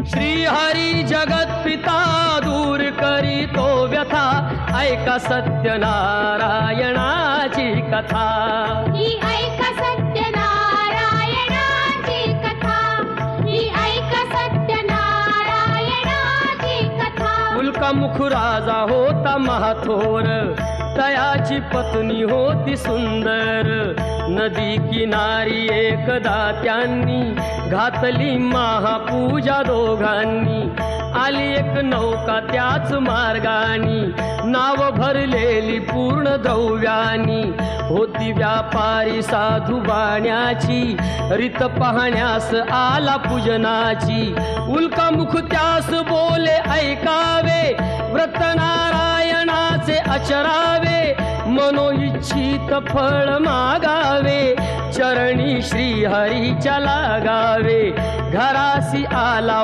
श्रीहरी जगत पिता दूर करीतो व्यथा, ऐका सत्यनारायणाची कथा। ही ऐका सत्यनारायणाची कथा, ही ऐका सत्यनारायणाची कथा। उल्कामुख राजा होता महाथोर, तयाची पत्नी होती सुंदर। नदी किनारी एकदा त्यांनी घातली महापूजा दोघांनी। आली एक नौका त्याच मार्गानी, नाव भरलेली पूर्ण द्रव्यानी। होती व्यापारी साधू बाण्याची, रीत पाहण्यास आला पूजनाची। उल्कामुख त्यास बोले ऐकावे, व्रत नारायणाचे आचरावे। मनोइच्छित फळ मागावे, चरणी श्रीहरीच्या लागावे। घरासी आला